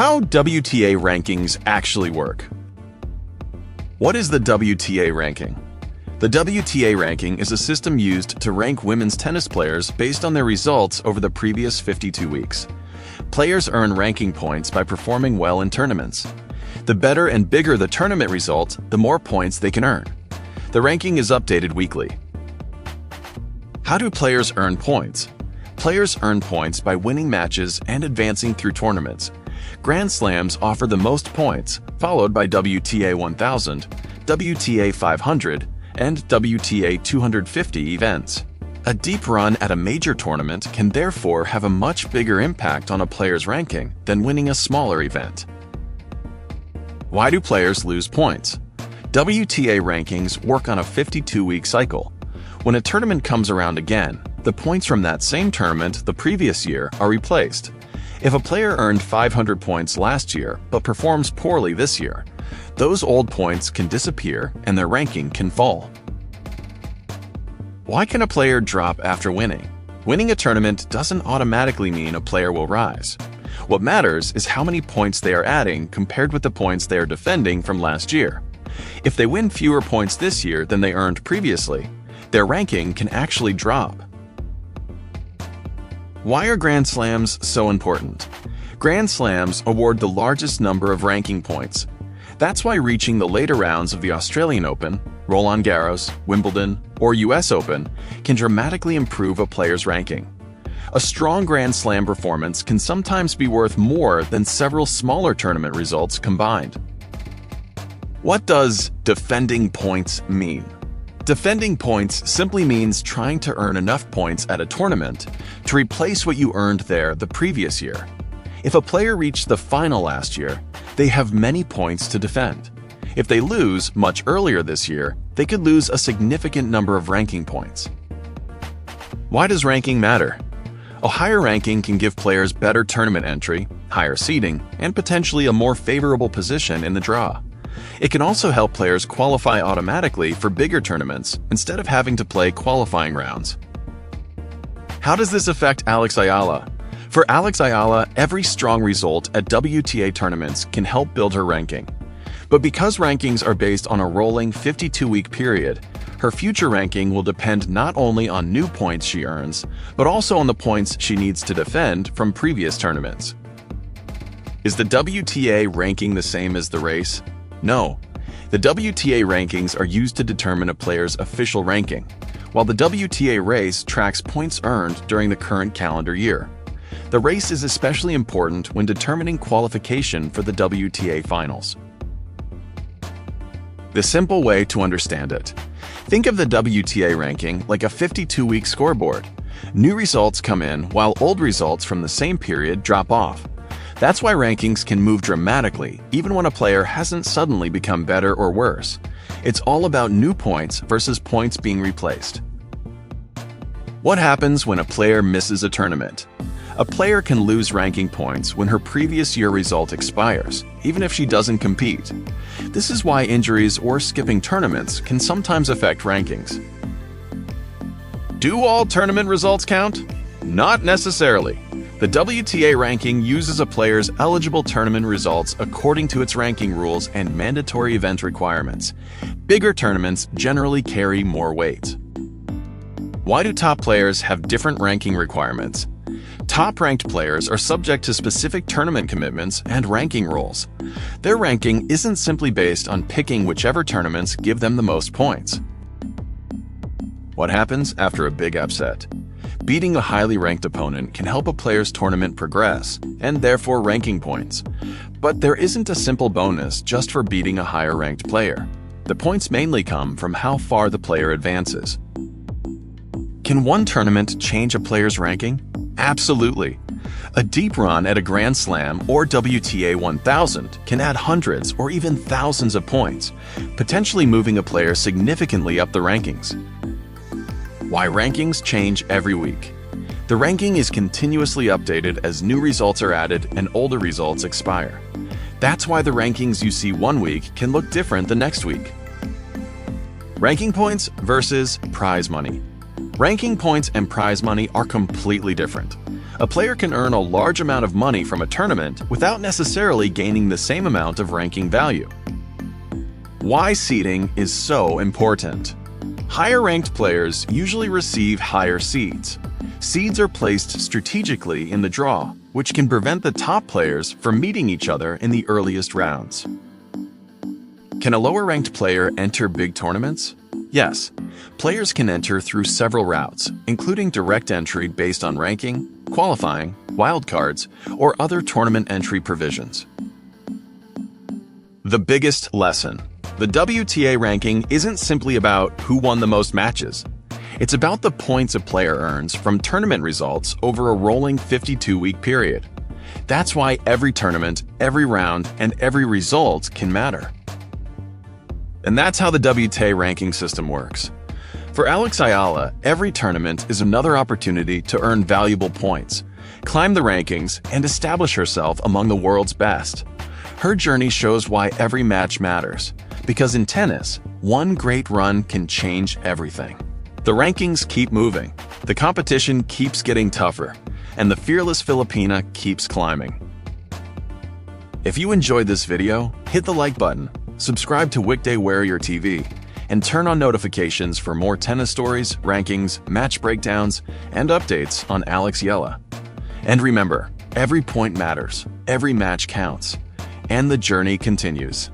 How WTA rankings actually work. What is the WTA ranking? The WTA ranking is a system used to rank women's tennis players based on their results over the previous 52 weeks. Players earn ranking points by performing well in tournaments. The better and bigger the tournament result, the more points they can earn. The ranking is updated weekly. How do players earn points? Players earn points by winning matches and advancing through tournaments. Grand Slams offer the most points, followed by WTA 1000, WTA 500, and WTA 250 events. A deep run at a major tournament can therefore have a much bigger impact on a player's ranking than winning a smaller event. Why do players lose points? WTA rankings work on a 52-week cycle. When a tournament comes around again, the points from that same tournament the previous year are replaced. If a player earned 500 points last year but performs poorly this year, those old points can disappear and their ranking can fall. Why can a player drop after winning? Winning a tournament doesn't automatically mean a player will rise. What matters is how many points they are adding compared with the points they are defending from last year. If they win fewer points this year than they earned previously, their ranking can actually drop. Why are Grand Slams so important? Grand Slams award the largest number of ranking points. That's why reaching the later rounds of the Australian Open, Roland Garros, Wimbledon, or US Open can dramatically improve a player's ranking. A strong Grand Slam performance can sometimes be worth more than several smaller tournament results combined. What does defending points mean? Defending points simply means trying to earn enough points at a tournament to replace what you earned there the previous year. If a player reached the final last year, they have many points to defend. If they lose much earlier this year, they could lose a significant number of ranking points. Why does ranking matter? A higher ranking can give players better tournament entry, higher seeding, and potentially a more favorable position in the draw. It can also help players qualify automatically for bigger tournaments instead of having to play qualifying rounds. How does this affect Alex Eala? For Alex Eala, every strong result at WTA tournaments can help build her ranking. But because rankings are based on a rolling 52-week period, her future ranking will depend not only on new points she earns, but also on the points she needs to defend from previous tournaments. Is the WTA ranking the same as the race? No. The WTA rankings are used to determine a player's official ranking, while the WTA race tracks points earned during the current calendar year. The race is especially important when determining qualification for the WTA finals. The simple way to understand it. Think of the WTA ranking like a 52-week scoreboard. New results come in while old results from the same period drop off. That's why rankings can move dramatically even when a player hasn't suddenly become better or worse. It's all about new points versus points being replaced. What happens when a player misses a tournament? A player can lose ranking points when her previous year result expires, even if she doesn't compete. This is why injuries or skipping tournaments can sometimes affect rankings. Do all tournament results count? Not necessarily. The WTA ranking uses a player's eligible tournament results according to its ranking rules and mandatory event requirements. Bigger tournaments generally carry more weight. Why do top players have different ranking requirements? Top-ranked players are subject to specific tournament commitments and ranking rules. Their ranking isn't simply based on picking whichever tournaments give them the most points. What happens after a big upset? Beating a highly ranked opponent can help a player's tournament progress, and therefore ranking points. But there isn't a simple bonus just for beating a higher ranked player. The points mainly come from how far the player advances. Can one tournament change a player's ranking? Absolutely. A deep run at a Grand Slam or WTA 1000 can add hundreds or even thousands of points, potentially moving a player significantly up the rankings. Why rankings change every week? The ranking is continuously updated as new results are added and older results expire. That's why the rankings you see one week can look different the next week. Ranking points versus prize money. Ranking points and prize money are completely different. A player can earn a large amount of money from a tournament without necessarily gaining the same amount of ranking value. Why seeding is so important. Higher-ranked players usually receive higher seeds. Seeds are placed strategically in the draw, which can prevent the top players from meeting each other in the earliest rounds. Can a lower-ranked player enter big tournaments? Yes. Players can enter through several routes, including direct entry based on ranking, qualifying, wildcards, or other tournament entry provisions. The biggest lesson. The WTA ranking isn't simply about who won the most matches. It's about the points a player earns from tournament results over a rolling 52-week period. That's why every tournament, every round, and every result can matter. And that's how the WTA ranking system works. For Alex Eala, every tournament is another opportunity to earn valuable points, climb the rankings, and establish herself among the world's best. Her journey shows why every match matters, because in tennis, one great run can change everything. The rankings keep moving, the competition keeps getting tougher, and the fearless Filipina keeps climbing. If you enjoyed this video, hit the like button, subscribe to WikdayWaryorTV, and turn on notifications for more tennis stories, rankings, match breakdowns, and updates on Alex Eala. And remember, every point matters, every match counts, and the journey continues.